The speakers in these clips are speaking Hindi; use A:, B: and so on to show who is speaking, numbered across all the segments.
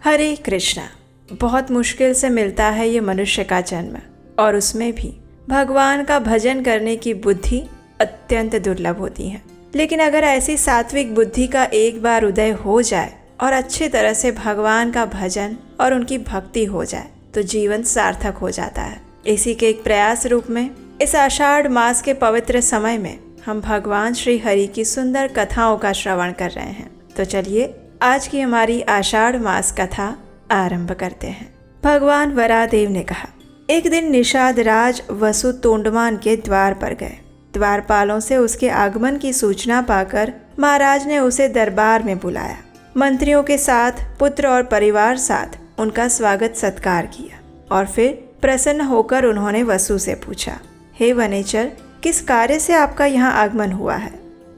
A: हरे कृष्णा। बहुत मुश्किल से मिलता है ये मनुष्य का जन्म, और उसमें भी भगवान का भजन करने की बुद्धि अत्यंत दुर्लभ होती है। लेकिन अगर ऐसी सात्विक बुद्धि का एक बार उदय हो जाए और अच्छी तरह से भगवान का भजन और उनकी भक्ति हो जाए तो जीवन सार्थक हो जाता है। इसी के एक प्रयास रूप में इस आषाढ़ मास के पवित्र समय में हम भगवान श्री हरि की सुंदर कथाओं का श्रवण कर रहे हैं। तो चलिए आज की हमारी आषाढ़ मास कथा आरंभ करते हैं। भगवान वराहदेव ने कहा, एक दिन निषाद राज वसु तोंडमान के द्वार पर गए। द्वारपालों से उसके आगमन की सूचना पाकर महाराज ने उसे दरबार में बुलाया। मंत्रियों के साथ पुत्र और परिवार साथ उनका स्वागत सत्कार किया और फिर प्रसन्न होकर उन्होंने वसु से पूछा, हे वनेचर, किस कार्य से आपका यहाँ आगमन हुआ है?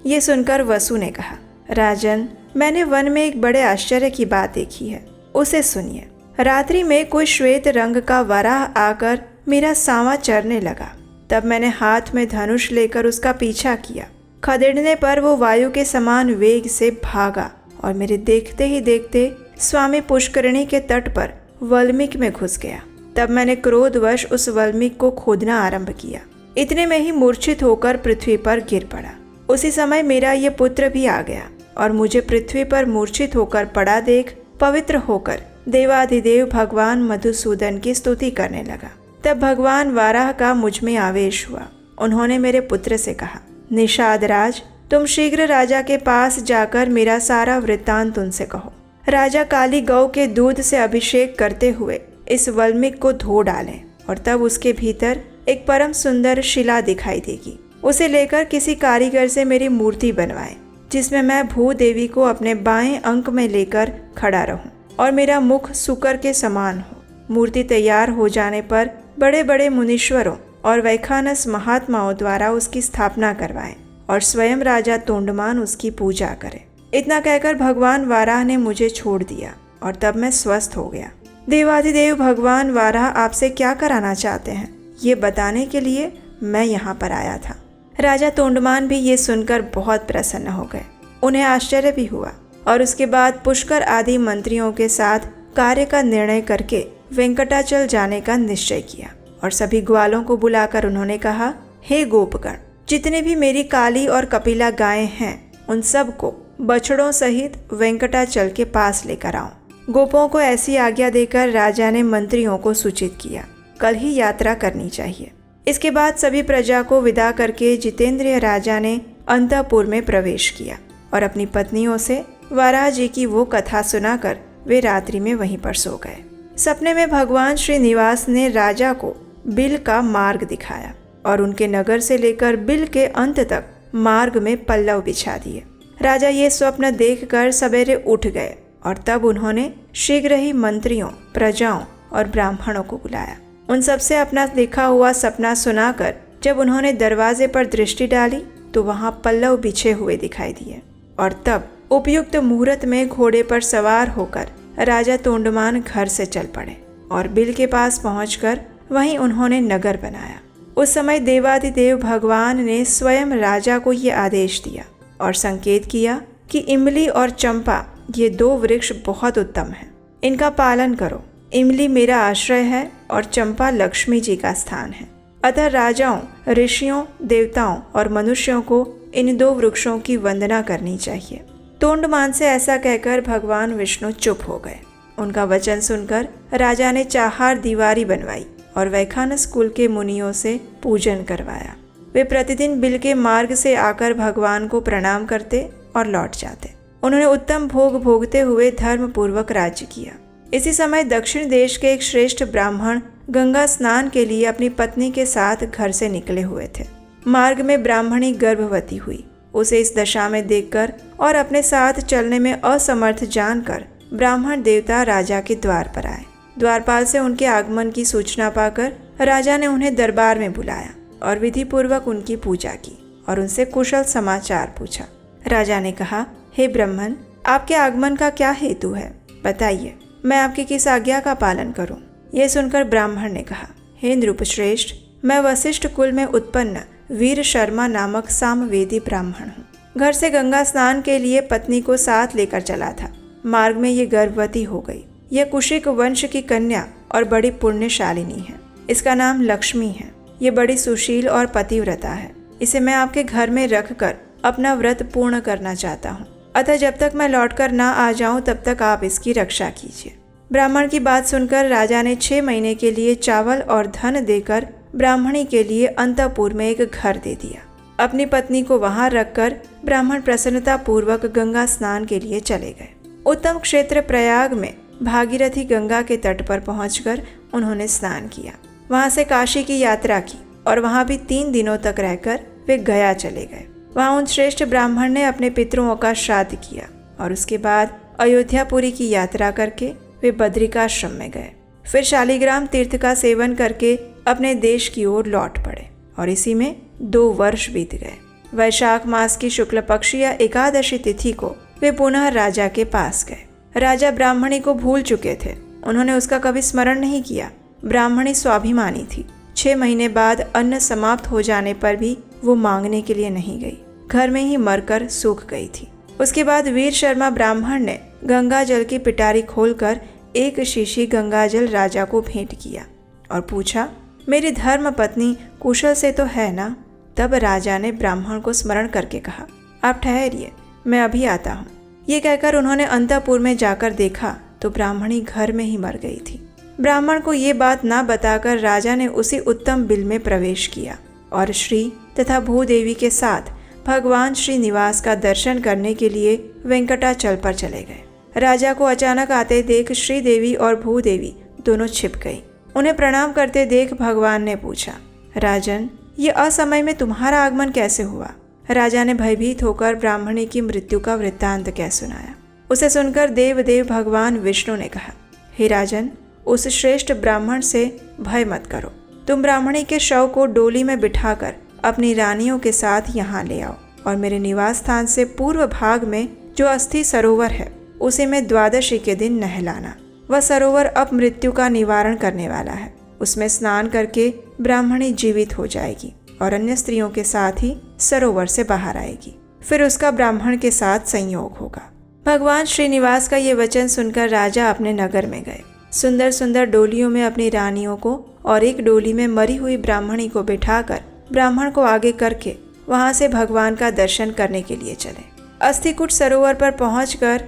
A: ये सुनकर वसु ने कहा, राजन, मैंने वन में एक बड़े आश्चर्य की बात देखी है, उसे सुनिए। रात्रि में कोई श्वेत रंग का वराह आकर मेरा सांवा चरने लगा। तब मैंने हाथ में धनुष लेकर उसका पीछा किया। खदेड़ने पर वो वायु के समान वेग से भागा और मेरे देखते ही देखते स्वामी पुष्करिणी के तट पर वल्मीक में घुस गया। तब मैंने क्रोधवश उस वल्मीक को खोदना आरंभ किया। इतने में ही मूर्छित होकर पृथ्वी पर गिर पड़ा। उसी समय मेरा ये पुत्र भी आ गया और मुझे पृथ्वी पर मूर्छित होकर पड़ा देख पवित्र होकर देवाधिदेव भगवान मधुसूदन की स्तुति करने लगा। तब भगवान वाराह का मुझ में आवेश हुआ। उन्होंने मेरे पुत्र से कहा, निषाद राज, तुम शीघ्र राजा के पास जाकर मेरा सारा वृत्तांत उनसे कहो। राजा काली गौ के दूध से अभिषेक करते हुए इस वल्मीक को धो डालें और तब उसके भीतर एक परम सुंदर शिला दिखाई देगी। उसे लेकर किसी कारीगर से मेरी मूर्ति बनवाएं, जिसमें मैं भूदेवी को अपने बाएं अंक में लेकर खड़ा रहूं और मेरा मुख सुकर के समान हो। मूर्ति तैयार हो जाने पर बड़े बड़े मुनीश्वरों और वैखानस महात्माओं द्वारा उसकी स्थापना करवाएं और स्वयं राजा तोंडमान उसकी पूजा करे। इतना कहकर भगवान वाराह ने मुझे छोड़ दिया और तब मैं स्वस्थ हो गया। देवाधिदेव भगवान वाराह आपसे क्या कराना चाहते हैं, ये बताने के लिए मैं यहाँ पर आया था। राजा तोंडमान भी ये सुनकर बहुत प्रसन्न हो गए। उन्हें आश्चर्य भी हुआ और उसके बाद पुष्कर आदि मंत्रियों के साथ कार्य का निर्णय करके वेंकटाचल जाने का निश्चय किया और सभी ग्वालों को बुलाकर उन्होंने कहा, हे गोपगण, जितने भी मेरी काली और कपिला गायें हैं उन सब को बछड़ों सहित वेंकटाचल के पास लेकर आओ। गोपों को ऐसी आज्ञा देकर राजा ने मंत्रियों को सूचित किया, कल ही यात्रा करनी चाहिए। इसके बाद सभी प्रजा को विदा करके जितेंद्रिय राजा ने अंतःपुर में प्रवेश किया और अपनी पत्नियों से वाराह जी की वो कथा सुनाकर वे रात्रि में वहीं पर सो गए। सपने में भगवान श्रीनिवास ने राजा को बिल का मार्ग दिखाया और उनके नगर से लेकर बिल के अंत तक मार्ग में पल्लव बिछा दिए। राजा ये स्वप्न देखकर सवेरे उठ गए और तब उन्होंने शीघ्र ही मंत्रियों, प्रजाओं और ब्राह्मणों को बुलाया। उन सबसे अपना देखा हुआ सपना सुनाकर जब उन्होंने दरवाजे पर दृष्टि डाली तो वहां पल्लव बिछे हुए दिखाई दिए और तब उपयुक्त मुहूर्त में घोड़े पर सवार होकर राजा तोंडमान घर से चल पड़े और बिल के पास पहुंचकर वहीं उन्होंने नगर बनाया। उस समय देवाधिदेव भगवान ने स्वयं राजा को ये आदेश दिया और संकेत किया कि इमली और चंपा ये दो वृक्ष बहुत उत्तम हैं, इनका पालन करो। इमली मेरा आश्रय है और चंपा लक्ष्मी जी का स्थान है। अतः राजाओं, ऋषियों, देवताओं और मनुष्यों को इन दो वृक्षों की वंदना करनी चाहिए। तोंडमान से ऐसा कहकर भगवान विष्णु चुप हो गए। उनका वचन सुनकर राजा ने चाहार दीवारी बनवाई और वैखानस कुल के मुनियों से पूजन करवाया। वे प्रतिदिन बिल के मार्ग से आकर भगवान को प्रणाम करते और लौट जाते। उन्होंने उत्तम भोग भोगते हुए धर्म पूर्वक राज्य किया। इसी समय दक्षिण देश के एक श्रेष्ठ ब्राह्मण गंगा स्नान के लिए अपनी पत्नी के साथ घर से निकले हुए थे। मार्ग में ब्राह्मणी गर्भवती हुई। उसे इस दशा में देखकर और अपने साथ चलने में असमर्थ जानकर ब्राह्मण देवता राजा के द्वार पर आए। द्वारपाल से उनके आगमन की सूचना पाकर राजा ने उन्हें दरबार में बुलाया और विधि पूर्वक उनकी पूजा की और उनसे कुशल समाचार पूछा। राजा ने कहा, हे ब्राह्मण, आपके आगमन का क्या हेतु है, बताइए, मैं आपकी किस आज्ञा का पालन करूं? यह सुनकर ब्राह्मण ने कहा, हे नृपश्रेष्ठ, मैं वशिष्ठ कुल में उत्पन्न वीर शर्मा नामक सामवेदी ब्राह्मण हूँ। घर से गंगा स्नान के लिए पत्नी को साथ लेकर चला था। मार्ग में ये गर्भवती हो गई। यह कुशिक वंश की कन्या और बड़ी पुण्यशालिनी है। इसका नाम लक्ष्मी है। ये बड़ी सुशील और पतिव्रता है। इसे मैं आपके घर में रखकर अपना व्रत पूर्ण करना चाहता हूँ। अतः जब तक मैं लौटकर ना आ जाऊं तब तक आप इसकी रक्षा कीजिए। ब्राह्मण की बात सुनकर राजा ने 6 महीने के लिए चावल और धन देकर ब्राह्मणी के लिए अंतःपुर में एक घर दे दिया। अपनी पत्नी को वहां रखकर ब्राह्मण प्रसन्नता पूर्वक गंगा स्नान के लिए चले गए। उत्तम क्षेत्र प्रयाग में भागीरथी गंगा के तट पर पहुंचकर उन्होंने स्नान किया। वहां से काशी की यात्रा की और वहां भी 3 दिनों तक रहकर वे गया चले गए। वहां उन श्रेष्ठ ब्राह्मण ने अपने पितरों का श्राद्ध किया और उसके बाद अयोध्यापुरी की यात्रा करके वे बद्रिकाश्रम में गए। फिर शालिग्राम तीर्थ का सेवन करके अपने देश की ओर लौट पड़े और इसी में 2 वर्ष बीत गए। वैशाख मास की शुक्ल पक्ष या एकादशी तिथि को वे पुनः राजा के पास गए। राजा ब्राह्मणी को भूल चुके थे। उन्होंने उसका कभी स्मरण नहीं किया। ब्राह्मणी स्वाभिमानी थी। 6 महीने बाद अन्न समाप्त हो जाने पर भी वो मांगने के लिए नहीं गई। घर में ही मरकर सूख गई थी। उसके बाद वीर शर्मा ब्राह्मण ने गंगा जल की पिटारी खोलकर 1 शीशी गंगाजल राजा को भेंट किया और पूछा, मेरी धर्म पत्नी कुशल से तो है ना? तब राजा ने ब्राह्मण को स्मरण करके कहा, आप ठहरिए, मैं अभी आता हूँ। ये कहकर उन्होंने अंतःपुर में जाकर देखा तो ब्राह्मणी घर में ही मर गई थी। ब्राह्मण को ये बात ना बताकर राजा ने उसी उत्तम बिल में प्रवेश किया और श्री तथा भूदेवी के साथ भगवान श्रीनिवास का दर्शन करने के लिए वेंकटाचल पर चले गए। राजा को अचानक आते देख श्रीदेवी और भूदेवी दोनों छिप गई। उन्हें प्रणाम करते देख भगवान ने पूछा, राजन, ये असमय में तुम्हारा आगमन कैसे हुआ? राजा ने भयभीत होकर ब्राह्मणी की मृत्यु का वृत्तांत कह सुनाया। उसे सुनकर देवदेव भगवान विष्णु ने कहा, हे राजन, उस श्रेष्ठ ब्राह्मण से भय मत करो। तुम ब्राह्मणी के शव को डोली में बिठाकर अपनी रानियों के साथ यहाँ ले आओ और मेरे निवास स्थान से पूर्व भाग में जो अस्थि सरोवर है उसे मैं द्वादशी के दिन नहलाना। वह सरोवर अब मृत्यु का निवारण करने वाला है। उसमें स्नान करके ब्राह्मणी जीवित हो जाएगी और अन्य स्त्रियों के साथ ही सरोवर से बाहर आएगी। फिर उसका ब्राह्मण के साथ संयोग होगा। भगवान श्रीनिवास का ये वचन सुनकर राजा अपने नगर में गए। सुंदर सुंदर डोलियों में अपनी रानियों को और एक डोली में मरी हुई ब्राह्मणी को बिठाकर ब्राह्मण को आगे करके वहां से भगवान का दर्शन करने के लिए चले। अस्थिकूट सरोवर पर पहुंचकर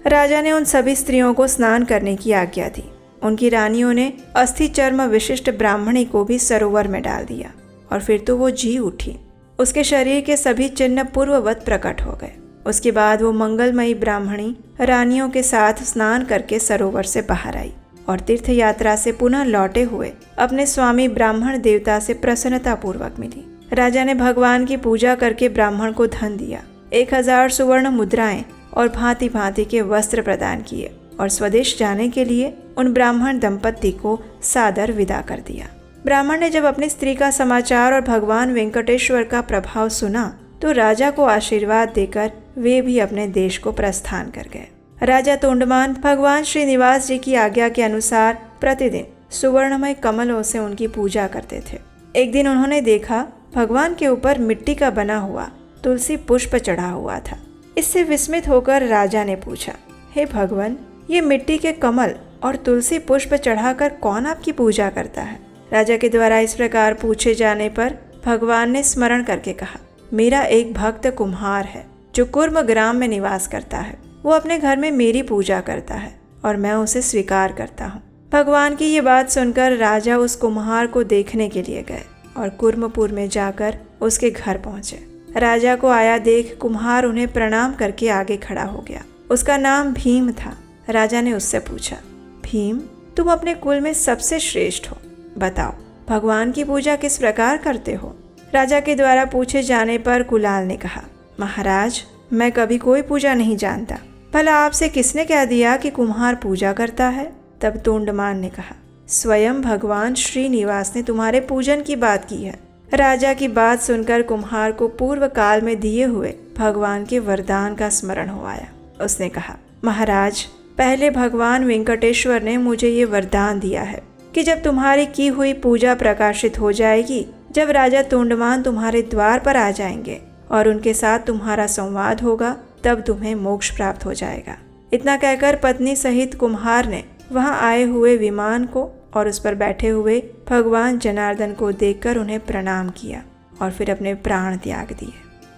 A: राजा ने उन सभी स्त्रियों को स्नान करने की आज्ञा दी। उनकी रानियों ने अस्थि चर्म विशिष्ट ब्राह्मणी को भी सरोवर में डाल दिया और फिर तो वो जी उठी। उसके शरीर के सभी चिन्ह पूर्ववत प्रकट हो गए। उसके बाद वो मंगलमयी ब्राह्मणी रानियों के साथ स्नान करके सरोवर से बाहर आई और तीर्थ यात्रा से पुनः लौटे हुए अपने स्वामी ब्राह्मण देवता से प्रसन्नता पूर्वक मिली। राजा ने भगवान की पूजा करके ब्राह्मण को धन दिया। 1000 सुवर्ण मुद्राएं और भांति भांति के वस्त्र प्रदान किए और स्वदेश जाने के लिए उन ब्राह्मण दंपत्ति को सादर विदा कर दिया। ब्राह्मण ने जब अपनी स्त्री का समाचार और भगवान वेंकटेश्वर का प्रभाव सुना तो राजा को आशीर्वाद देकर वे भी अपने देश को प्रस्थान कर गए। राजा तोंडमान भगवान श्रीनिवास जी की आज्ञा के अनुसार प्रतिदिन सुवर्णमय कमलों से उनकी पूजा करते थे। एक दिन उन्होंने देखा भगवान के ऊपर मिट्टी का बना हुआ तुलसी पुष्प चढ़ा हुआ था। इससे विस्मित होकर राजा ने पूछा, हे भगवान, ये मिट्टी के कमल और तुलसी पुष्प चढ़ाकर कौन आपकी पूजा करता है? राजा के द्वारा इस प्रकार पूछे जाने पर भगवान ने स्मरण करके कहा, मेरा एक भक्त कुम्हार है जो कुर्म ग्राम में निवास करता है। वो अपने घर में मेरी पूजा करता है और मैं उसे स्वीकार करता हूँ। भगवान की ये बात सुनकर राजा उस कुम्हार को देखने के लिए गए और कुर्मपुर में जाकर उसके घर पहुंचे। राजा को आया देख कुम्हार उन्हें प्रणाम करके आगे खड़ा हो गया। उसका नाम भीम था। राजा ने उससे पूछा, भीम, तुम अपने कुल में सबसे श्रेष्ठ हो, बताओ भगवान की पूजा किस प्रकार करते हो? राजा के द्वारा पूछे जाने पर कुलाल ने कहा, महाराज, मैं कभी कोई पूजा नहीं जानता। भला आपसे किसने कह दिया कि कुम्हार पूजा करता है? तब तोंडमान ने कहा, स्वयं भगवान श्रीनिवास ने तुम्हारे पूजन की बात की है। राजा की बात सुनकर कुम्हार को पूर्व काल में दिए हुए भगवान के वरदान का स्मरण हो आया। उसने कहा, महाराज, पहले भगवान वेंकटेश्वर ने मुझे ये वरदान दिया है कि जब तुम्हारी की हुई पूजा प्रकाशित हो जाएगी, जब राजा तोंडमान तुम्हारे द्वार पर आ जाएंगे और उनके साथ तुम्हारा संवाद होगा, तब तुम्हें मोक्ष प्राप्त हो जाएगा। इतना कहकर पत्नी सहित कुम्हार ने वहां आए हुए विमान को और उस पर बैठे हुए भगवान जनार्दन को देखकर उन्हें प्रणाम किया और फिर अपने प्राण त्याग दिए।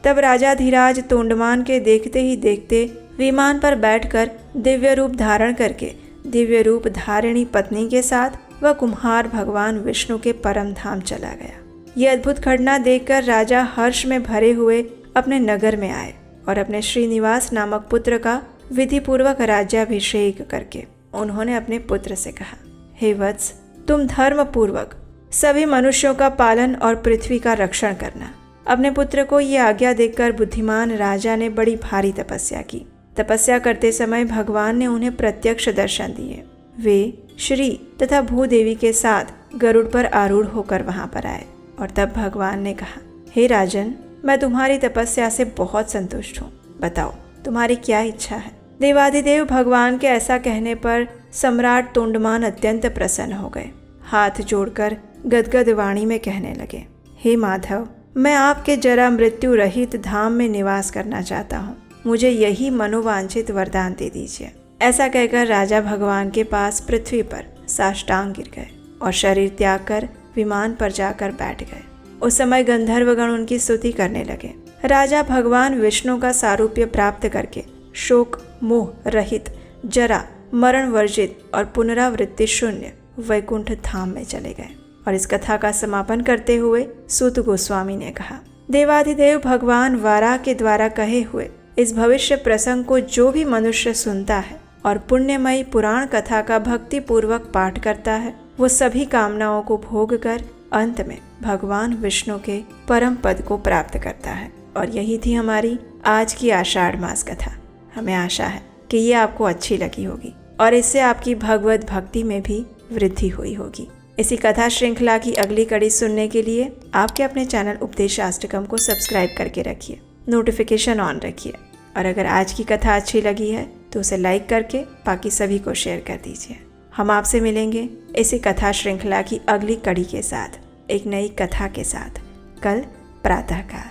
A: तब राजाधिराज तोंडमान के देखते ही देखते विमान पर बैठकर दिव्य रूप धारण करके दिव्य रूप धारिणी पत्नी के साथ वह कुम्हार भगवान विष्णु के परम धाम चला गया। ये अद्भुत घटना देखकर राजा हर्ष में भरे हुए अपने नगर में आए और अपने श्रीनिवास नामक पुत्र का विधि पूर्वक राज्याभिषेक करके उन्होंने अपने पुत्र से कहा, हे वत्स, तुम धर्म पूर्वक सभी मनुष्यों का पालन और पृथ्वी का रक्षण करना। अपने पुत्र को ये आज्ञा देकर बुद्धिमान राजा ने बड़ी भारी तपस्या की। तपस्या करते समय भगवान ने उन्हें प्रत्यक्ष दर्शन दिए। वे श्री तथा भूदेवी के साथ गरुड़ पर आरूढ़ होकर वहां पर आए और तब भगवान ने कहा, हे राजन, मैं तुम्हारी तपस्या से बहुत संतुष्ट हूँ। बताओ तुम्हारी क्या इच्छा है। देवाधिदेव भगवान के ऐसा कहने पर सम्राट तोंडमान अत्यंत प्रसन्न हो गए। हाथ जोड़कर गदगद वाणी में कहने लगे, हे माधव, मैं आपके जरा मृत्यु रहित धाम में निवास करना चाहता हूँ। मुझे यही मनोवांछित वरदान दे दीजिए। ऐसा कहकर राजा भगवान के पास पृथ्वी पर साष्टांग गिर गए और शरीर त्याग कर विमान पर जाकर बैठ गए। उस समय गंधर्वगण उनकी स्तुति करने लगे। राजा भगवान विष्णु का सारूप्य प्राप्त करके शोक मोह रहित, जरा मरण वर्जित और पुनरावृत्ति शून्य वैकुंठ धाम में चले गए। और इस कथा का समापन करते हुए सूत गोस्वामी ने कहा, देवाधिदेव भगवान वाराह के द्वारा कहे हुए इस भविष्य प्रसंग को जो भी मनुष्य सुनता है और पुण्यमयी पुराण कथा का भक्ति पूर्वक पाठ करता है, वो सभी कामनाओं को भोग कर अंत में भगवान विष्णु के परम पद को प्राप्त करता है। और यही थी हमारी आज की आषाढ़ मास कथा। हमें आशा है कि ये आपको अच्छी लगी होगी और इससे आपकी भगवत भक्ति में भी वृद्धि हुई होगी। इसी कथा श्रृंखला की अगली कड़ी सुनने के लिए आपके अपने चैनल उपदेशाष्टकम को सब्सक्राइब करके रखिए, नोटिफिकेशन ऑन रखिए और अगर आज की कथा अच्छी लगी है तो उसे लाइक करके बाकी सभी को शेयर कर दीजिए। हम आपसे मिलेंगे इसी कथा श्रृंखला की अगली कड़ी के साथ, एक नई कथा के साथ, कल प्रातःकाल।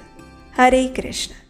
A: हरे कृष्ण।